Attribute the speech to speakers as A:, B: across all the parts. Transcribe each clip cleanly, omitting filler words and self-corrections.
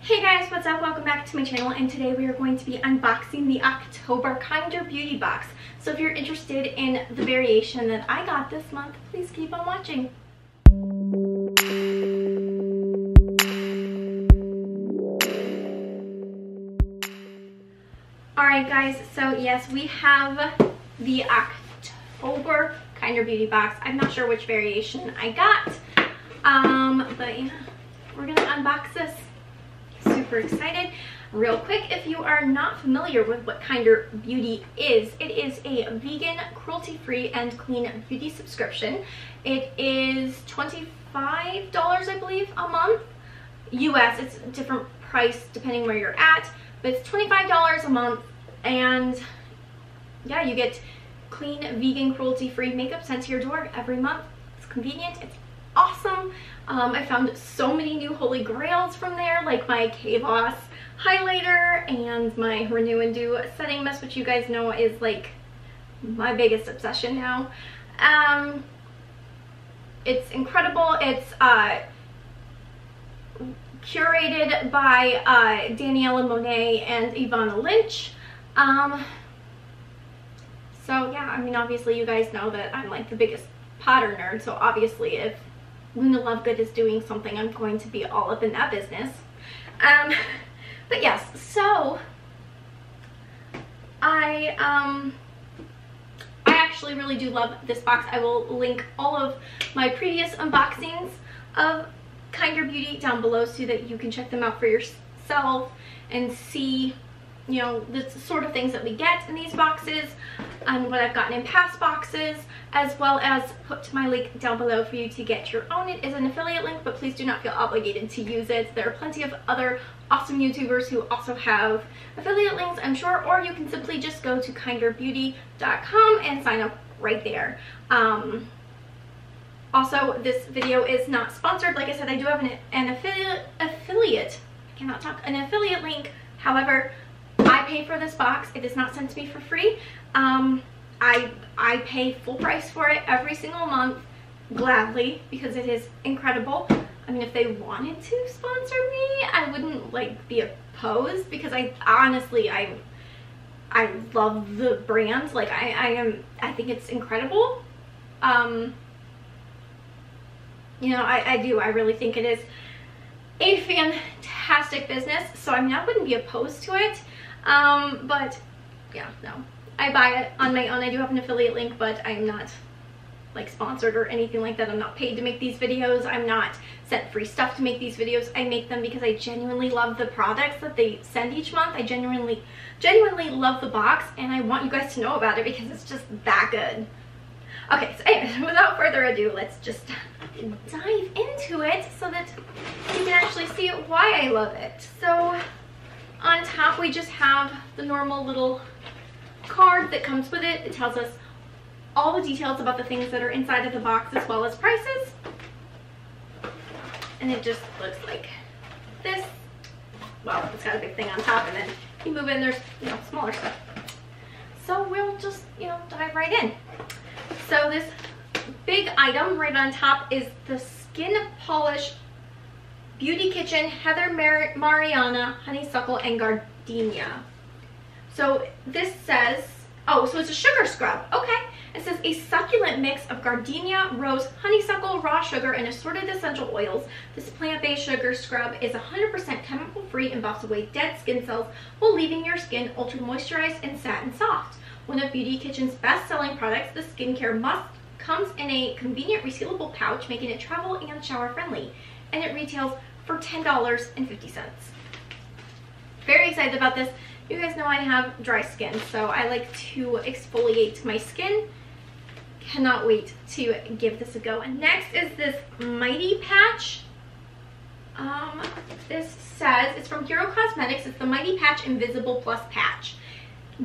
A: Hey guys, what's up? Welcome back to my channel, and today we are going to be unboxing the October Kinder Beauty box. So if you're interested in the variation that I got this month, please keep on watching. Alright guys, so yes, we have the October Kinder Beauty box. I'm not sure which variation I got, but yeah, we're gonna unbox this. Super excited. Real quick, if you are not familiar with what Kinder Beauty is, it is a vegan, cruelty-free, and clean beauty subscription. It is $25, I believe, a month. US, it's a different price depending where you're at, but it's $25 a month, and yeah, you get clean, vegan, cruelty-free makeup sent to your door every month. It's convenient. It's awesome. I found so many new holy grails from there, like my K-Boss highlighter and my Renew and Do setting mist, which you guys know is like my biggest obsession now. It's incredible. It's curated by Daniella, Monet, and Evanna Lynch. So yeah, I mean, obviously you guys know that I'm like the biggest Potter nerd, so obviously if Luna Lovegood is doing something, I'm going to be all up in that business. But yes, so I actually really do love this box. I will link all of my previous unboxings of Kinder Beauty down below so that you can check them out for yourself and see, you know, the sort of things that we get in these boxes and what I've gotten in past boxes, as well as put my link down below for you to get your own. It is an affiliate link, but please do not feel obligated to use it. There are plenty of other awesome YouTubers who also have affiliate links, I'm sure, or you can simply just go to kinderbeauty.com and sign up right there. Also, this video is not sponsored. Like I said, I do have an affiliate, I cannot talk, an affiliate link. However, I pay for this box. It is not sent to me for free. I pay full price for it every single month, gladly, because it is incredible. I mean, if they wanted to sponsor me, I wouldn't like be opposed, because I honestly, I love the brand. Like I think it's incredible. You know, I do. I really think it is a fantastic business. So I mean, I wouldn't be opposed to it. But yeah, no, I buy it on my own. I do have an affiliate link, but I'm not like sponsored or anything like that. I'm not paid to make these videos. I'm not sent free stuff to make these videos. I make them because I genuinely love the products that they send each month. I genuinely love the box, and I want you guys to know about it because it's just that good. Okay, so anyways, without further ado, let's just dive into it so that you can actually see why I love it. So on top, we just have the normal little card that comes with it. It tells us all the details about the things that are inside of the box, as well as prices. And it just looks like this. Well, it's got a big thing on top, and then you move in, there's, you know, smaller stuff. So we'll just, you know, dive right in. So this big item right on top is the Skin Polish Beauty Kitchen Heather Mariana Honeysuckle and Gardenia. So this says, oh, so it's a sugar scrub. Okay. It says a succulent mix of gardenia, rose, honeysuckle, raw sugar, and assorted essential oils. This plant-based sugar scrub is 100% chemical-free and buffs away dead skin cells while leaving your skin ultra moisturized and satin soft. One of Beauty Kitchen's best-selling products, the skincare must, comes in a convenient resealable pouch, making it travel and shower friendly. And it retails for $10.50. Very excited about this. You guys know I have dry skin, so I like to exfoliate my skin. Cannot wait to give this a go. And next is this Mighty Patch. This says, it's from Hero Cosmetics. It's the Mighty Patch Invisible Plus Patch.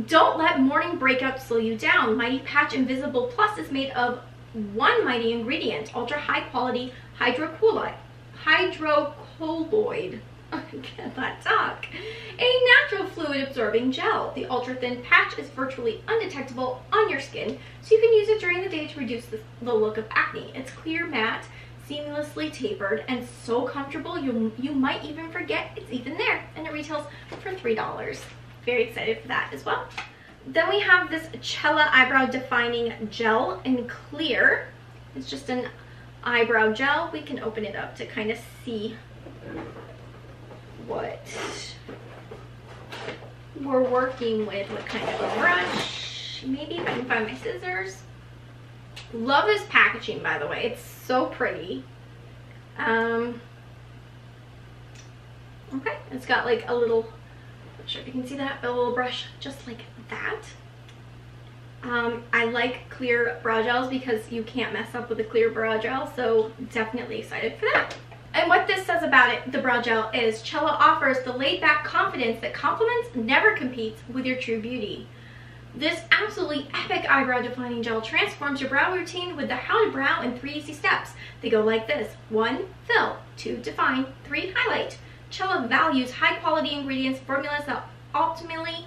A: Don't let morning breakouts slow you down. Mighty Patch Invisible Plus is made of one mighty ingredient, ultra high quality hydrocolloid. I cannot talk. A natural fluid absorbing gel. The ultra thin patch is virtually undetectable on your skin, so you can use it during the day to reduce the look of acne. It's clear, matte, seamlessly tapered and so comfortable you might even forget it's even there, and it retails for $3. Very excited for that as well. Then we have this Cella Eyebrow Defining Gel in clear. It's just an eyebrow gel. We can open it up to kind of see what we're working with. What kind of a brush? Maybe if I can find my scissors. Love this packaging, by the way. It's so pretty. Okay, it's got like a little, not sure if you can see that, but a little brush just like that. I like clear brow gels because you can't mess up with a clear brow gel, so definitely excited for that. And what this says about it, the brow gel, is Cella offers the laid-back confidence that complements, never competes with your true beauty. This absolutely epic eyebrow defining gel transforms your brow routine with the How to Brow in 3 easy steps. They go like this: 1, fill; 2, define; 3, highlight. Cella values high-quality ingredients, formulas that optimally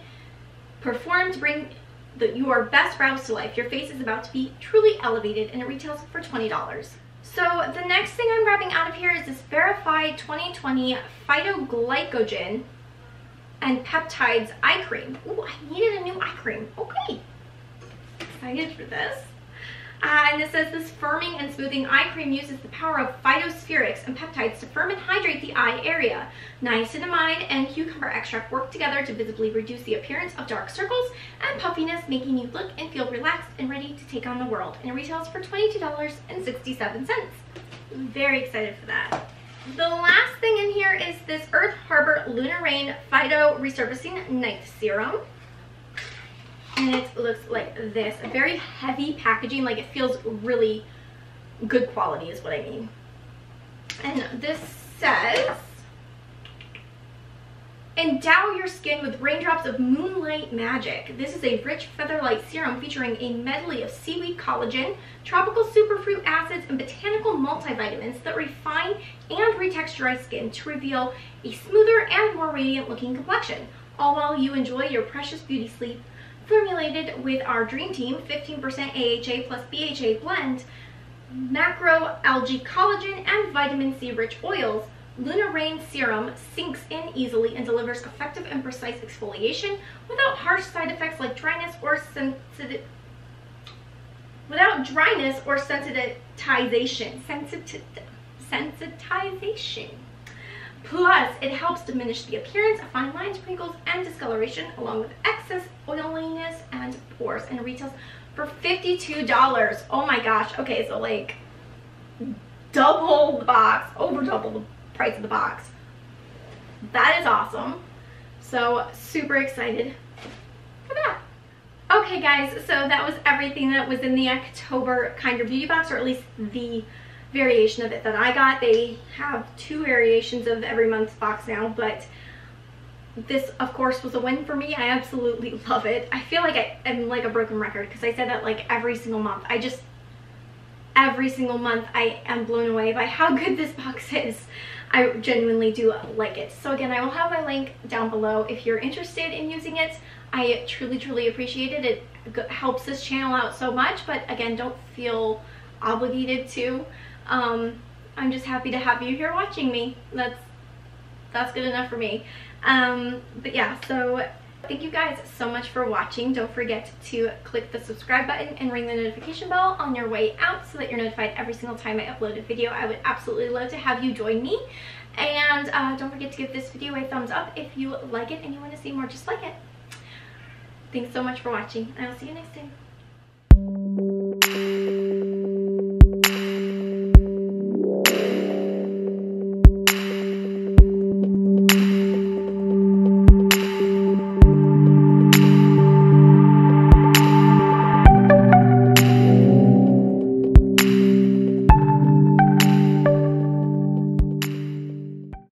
A: perform to bring your best brows to life. Your face is about to be truly elevated, and it retails for $20. So the next thing I'm grabbing out of here is this Verified 2020 Phytoglycogen and Peptides Eye Cream. Ooh, I needed a new eye cream. Okay, excited for this. And it says this firming and smoothing eye cream uses the power of phytospherics and peptides to firm and hydrate the eye area. Niacinamide and cucumber extract work together to visibly reduce the appearance of dark circles and puffiness, making you look and feel relaxed and ready to take on the world. And it retails for $22.67. Very excited for that. The last thing in here is this Earth Harbor Lunar Rain Phyto Resurfacing Night Serum. And it looks like this. A very heavy packaging, like it feels really good quality is what I mean. And this says, endow your skin with raindrops of moonlight magic. This is a rich feather-light serum featuring a medley of seaweed collagen, tropical superfruit acids, and botanical multivitamins that refine and retexturize skin to reveal a smoother and more radiant looking complexion, all while you enjoy your precious beauty sleep. Formulated with our Dream Team 15% AHA plus BHA blend, macro algae collagen, and vitamin C rich oils, Lunar Rain Serum sinks in easily and delivers effective and precise exfoliation without harsh side effects like dryness or sensitization. Plus, it helps diminish the appearance of fine lines, wrinkles, and discoloration, along with excess oiliness and pores, and it retails for $52. Oh my gosh. Okay, so like double the box, over double the price of the box. That is awesome. So super excited for that. Okay guys, so that was everything that was in the October Kinder Beauty box, or at least the variation of it that I got. They have 2 variations of every month's box now, but this of course was a win for me. I absolutely love it. I feel like I'm like a broken record because I said that like every single month. Every single month I am blown away by how good this box is. I genuinely do like it. So again, I will have my link down below if you're interested in using it. I truly appreciate it. It helps this channel out so much, but again, don't feel obligated to. I'm just happy to have you here watching me. That's good enough for me. But yeah, so thank you guys so much for watching. Don't forget to click the subscribe button and ring the notification bell on your way out so that you're notified every single time I upload a video. I would absolutely love to have you join me. And don't forget to give this video a thumbs up if you like it and you want to see more just like it. Thanks so much for watching, and I'll see you next time.